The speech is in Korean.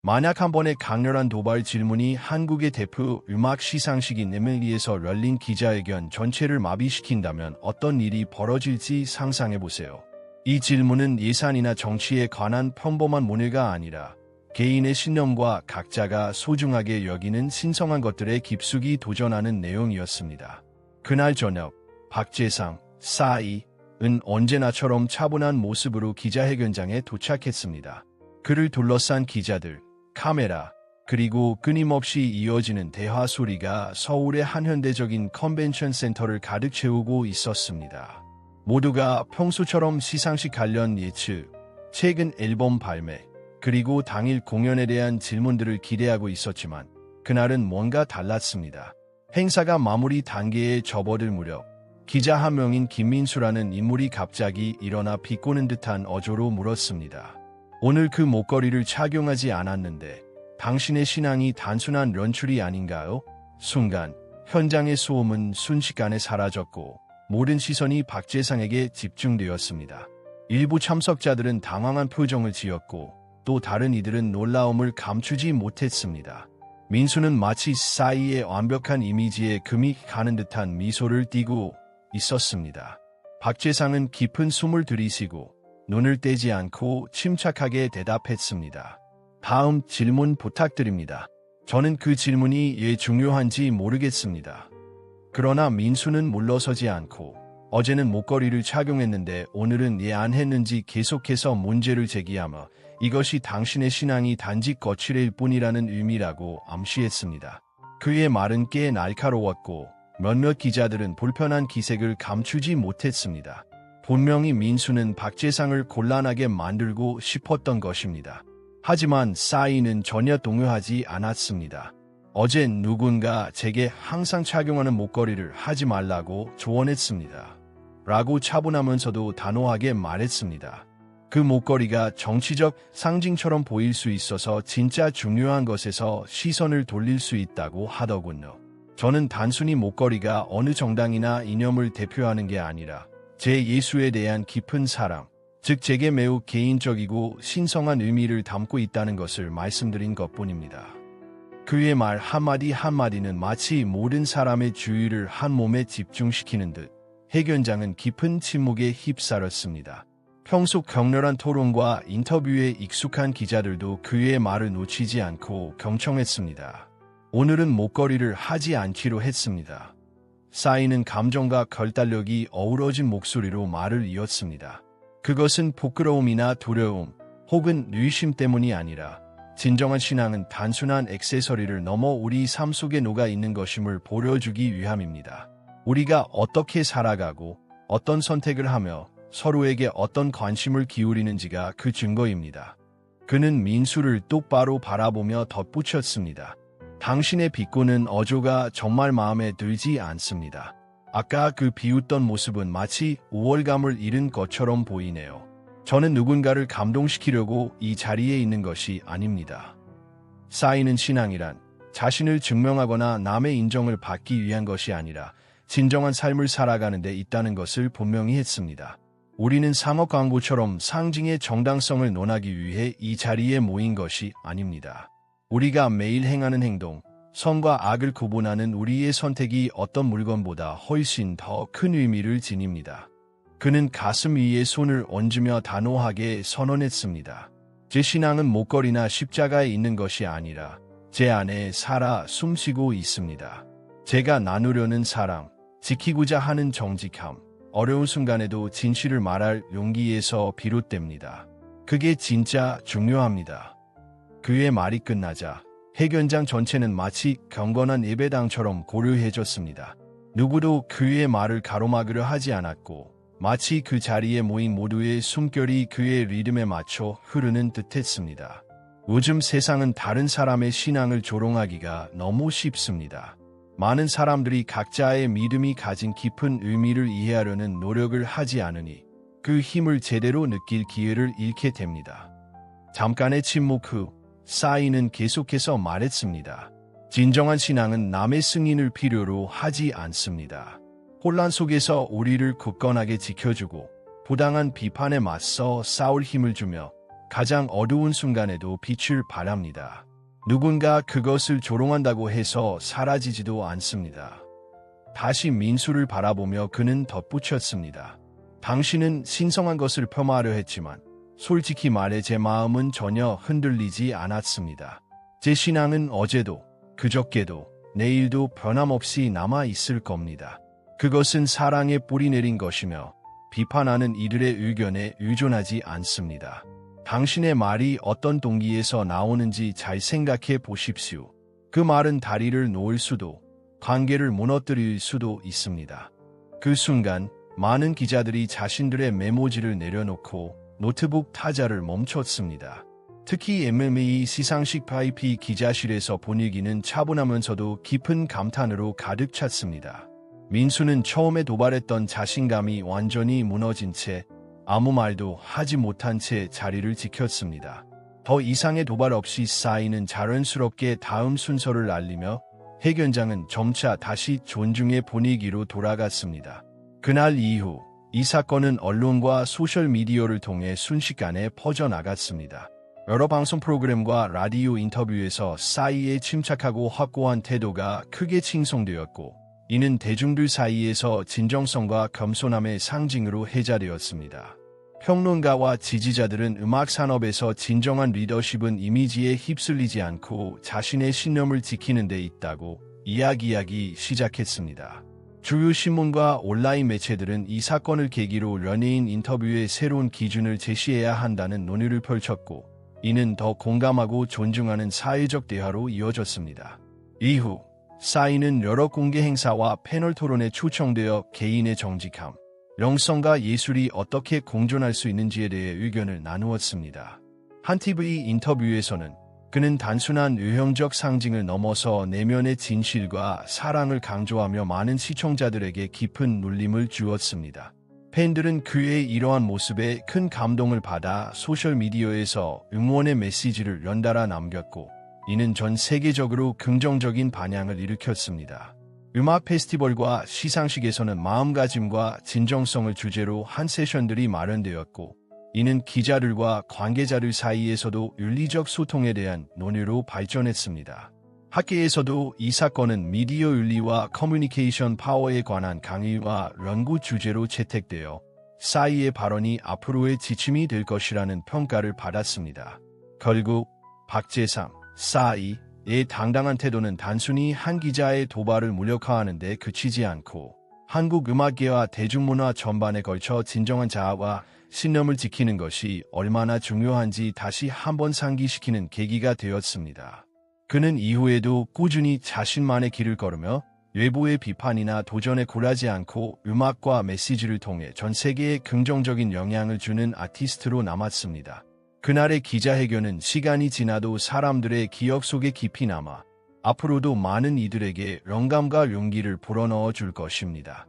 만약 한 번의 강렬한 도발 질문이 한국의 대표 음악 시상식인 에밀리에서 열린 기자회견 전체를 마비시킨다면 어떤 일이 벌어질지 상상해보세요. 이 질문은 예산이나 정치에 관한 평범한 문의가 아니라 개인의 신념과 각자가 소중하게 여기는 신성한 것들에 깊숙이 도전하는 내용이었습니다. 그날 저녁, 박재상, 싸이은 언제나처럼 차분한 모습으로 기자회견장에 도착했습니다. 그를 둘러싼 기자들, 카메라, 그리고 끊임없이 이어지는 대화 소리가 서울의 한 현대적인 컨벤션 센터를 가득 채우고 있었습니다. 모두가 평소처럼 시상식 관련 예측, 최근 앨범 발매, 그리고 당일 공연에 대한 질문들을 기대하고 있었지만 그날은 뭔가 달랐습니다. 행사가 마무리 단계에 접어들 무렵 기자 한 명인 김민수라는 인물이 갑자기 일어나 비꼬는 듯한 어조로 물었습니다. 오늘 그 목걸이를 착용하지 않았는데 당신의 신앙이 단순한 런출이 아닌가요? 순간 현장의 소음은 순식간에 사라졌고 모든 시선이 박재상에게 집중되었습니다. 일부 참석자들은 당황한 표정을 지었고 또 다른 이들은 놀라움을 감추지 못했습니다. 민수는 마치 싸이의 완벽한 이미지에 금이 가는 듯한 미소를 띠고 있었습니다. 박재상은 깊은 숨을 들이쉬고 눈을 떼지 않고 침착하게 대답했습니다. 다음 질문 부탁드립니다. 저는 그 질문이 왜 중요한지 모르겠습니다. 그러나 민수는 물러서지 않고 어제는 목걸이를 착용했는데 오늘은 왜 안 했는지 계속해서 문제를 제기하며 이것이 당신의 신앙이 단지 거칠일 뿐이라는 의미라고 암시했습니다. 그의 말은 꽤 날카로웠고 몇몇 기자들은 불편한 기색을 감추지 못했습니다. 분명히 민수는 박재상을 곤란하게 만들고 싶었던 것입니다. 하지만 싸이는 전혀 동요하지 않았습니다. 어젠 누군가 제게 항상 착용하는 목걸이를 하지 말라고 조언했습니다. 라고 차분하면서도 단호하게 말했습니다. 그 목걸이가 정치적 상징처럼 보일 수 있어서 진짜 중요한 것에서 시선을 돌릴 수 있다고 하더군요. 저는 단순히 목걸이가 어느 정당이나 이념을 대표하는 게 아니라 제 예수에 대한 깊은 사랑, 즉 제게 매우 개인적이고 신성한 의미를 담고 있다는 것을 말씀드린 것뿐입니다. 그의 말 한마디 한마디는 마치 모든 사람의 주의를 한 몸에 집중시키는 듯 회견장은 깊은 침묵에 휩싸였습니다. 평소 격렬한 토론과 인터뷰에 익숙한 기자들도 그의 말을 놓치지 않고 경청했습니다. 오늘은 목걸이를 하지 않기로 했습니다. 싸이는 감정과 결단력이 어우러진 목소리로 말을 이었습니다. 그것은 부끄러움이나 두려움 혹은 의심 때문이 아니라 진정한 신앙은 단순한 액세서리를 넘어 우리 삶 속에 녹아 있는 것임을 보여주기 위함입니다. 우리가 어떻게 살아가고 어떤 선택을 하며 서로에게 어떤 관심을 기울이는지가 그 증거입니다. 그는 민수를 똑바로 바라보며 덧붙였습니다. 당신의 비꼬는 어조가 정말 마음에 들지 않습니다. 아까 그 비웃던 모습은 마치 우월감을 잃은 것처럼 보이네요. 저는 누군가를 감동시키려고 이 자리에 있는 것이 아닙니다. 싸이는 신앙이란 자신을 증명하거나 남의 인정을 받기 위한 것이 아니라 진정한 삶을 살아가는 데 있다는 것을 분명히 했습니다. 우리는 상업 광고처럼 상징의 정당성을 논하기 위해 이 자리에 모인 것이 아닙니다. 우리가 매일 행하는 행동, 선과 악을 구분하는 우리의 선택이 어떤 물건보다 훨씬 더 큰 의미를 지닙니다. 그는 가슴 위에 손을 얹으며 단호하게 선언했습니다. 제 신앙은 목걸이나 십자가에 있는 것이 아니라 제 안에 살아 숨쉬고 있습니다. 제가 나누려는 사랑, 지키고자 하는 정직함, 어려운 순간에도 진실을 말할 용기에서 비롯됩니다. 그게 진짜 중요합니다. 그의 말이 끝나자 회견장 전체는 마치 경건한 예배당처럼 고요해졌습니다. 누구도 그의 말을 가로막으려 하지 않았고 마치 그 자리에 모인 모두의 숨결이 그의 리듬에 맞춰 흐르는 듯했습니다. 요즘 세상은 다른 사람의 신앙을 조롱하기가 너무 쉽습니다. 많은 사람들이 각자의 믿음이 가진 깊은 의미를 이해하려는 노력을 하지 않으니 그 힘을 제대로 느낄 기회를 잃게 됩니다. 잠깐의 침묵 후 싸이는 계속해서 말했습니다. 진정한 신앙은 남의 승인을 필요로 하지 않습니다. 혼란 속에서 우리를 굳건하게 지켜주고 부당한 비판에 맞서 싸울 힘을 주며 가장 어두운 순간에도 빛을 발합니다. 누군가 그것을 조롱한다고 해서 사라지지도 않습니다. 다시 민수를 바라보며 그는 덧붙였습니다. 당신은 신성한 것을 폄하하려 했지만 솔직히 말해 제 마음은 전혀 흔들리지 않았습니다. 제 신앙은 어제도 그저께도 내일도 변함없이 남아 있을 겁니다. 그것은 사랑에 뿌리 내린 것이며 비판하는 이들의 의견에 의존하지 않습니다. 당신의 말이 어떤 동기에서 나오는지 잘 생각해 보십시오. 그 말은 다리를 놓을 수도, 관계를 무너뜨릴 수도 있습니다. 그 순간 많은 기자들이 자신들의 메모지를 내려놓고 노트북 타자를 멈췄습니다. 특히 MMA 시상식 VIP 기자실에서 분위기는 차분하면서도 깊은 감탄으로 가득 찼습니다. 민수는 처음에 도발했던 자신감이 완전히 무너진 채 아무 말도 하지 못한 채 자리를 지켰습니다. 더 이상의 도발 없이 싸이는 자연스럽게 다음 순서를 알리며 해견장은 점차 다시 존중의 분위기로 돌아갔습니다. 그날 이후 이 사건은 언론과 소셜미디어를 통해 순식간에 퍼져나갔습니다. 여러 방송 프로그램과 라디오 인터뷰에서 싸이의 침착하고 확고한 태도가 크게 칭송되었고 이는 대중들 사이에서 진정성과 겸손함의 상징으로 회자되었습니다. 평론가와 지지자들은 음악 산업에서 진정한 리더십은 이미지에 휩쓸리지 않고 자신의 신념을 지키는 데 있다고 이야기하기 시작했습니다. 주요 신문과 온라인 매체들은 이 사건을 계기로 연예인 인터뷰의 새로운 기준을 제시해야 한다는 논의를 펼쳤고 이는 더 공감하고 존중하는 사회적 대화로 이어졌습니다. 이후 싸이는 여러 공개 행사와 패널 토론에 초청되어 개인의 정직함, 영성과 예술이 어떻게 공존할 수 있는지에 대해 의견을 나누었습니다. 한 TV 인터뷰에서는 그는 단순한 외형적 상징을 넘어서 내면의 진실과 사랑을 강조하며 많은 시청자들에게 깊은 울림을 주었습니다. 팬들은 그의 이러한 모습에 큰 감동을 받아 소셜미디어에서 응원의 메시지를 연달아 남겼고 이는 전 세계적으로 긍정적인 반향을 일으켰습니다. 음악 페스티벌과 시상식에서는 마음가짐과 진정성을 주제로 한 세션들이 마련되었고 이는 기자들과 관계자들 사이에서도 윤리적 소통에 대한 논의로 발전했습니다. 학계에서도 이 사건은 미디어 윤리와 커뮤니케이션 파워에 관한 강의와 연구 주제로 채택되어 싸이의 발언이 앞으로의 지침이 될 것이라는 평가를 받았습니다. 결국 박재상, 싸이의 당당한 태도는 단순히 한 기자의 도발을 무력화하는 데 그치지 않고 한국 음악계와 대중문화 전반에 걸쳐 진정한 자아와 신념을 지키는 것이 얼마나 중요한지 다시 한번 상기시키는 계기가 되었습니다. 그는 이후에도 꾸준히 자신만의 길을 걸으며 외부의 비판이나 도전에 굴하지 않고 음악과 메시지를 통해 전 세계에 긍정적인 영향을 주는 아티스트로 남았습니다. 그날의 기자회견은 시간이 지나도 사람들의 기억 속에 깊이 남아 앞으로도 많은 이들에게 영감과 용기를 불어넣어 줄 것입니다.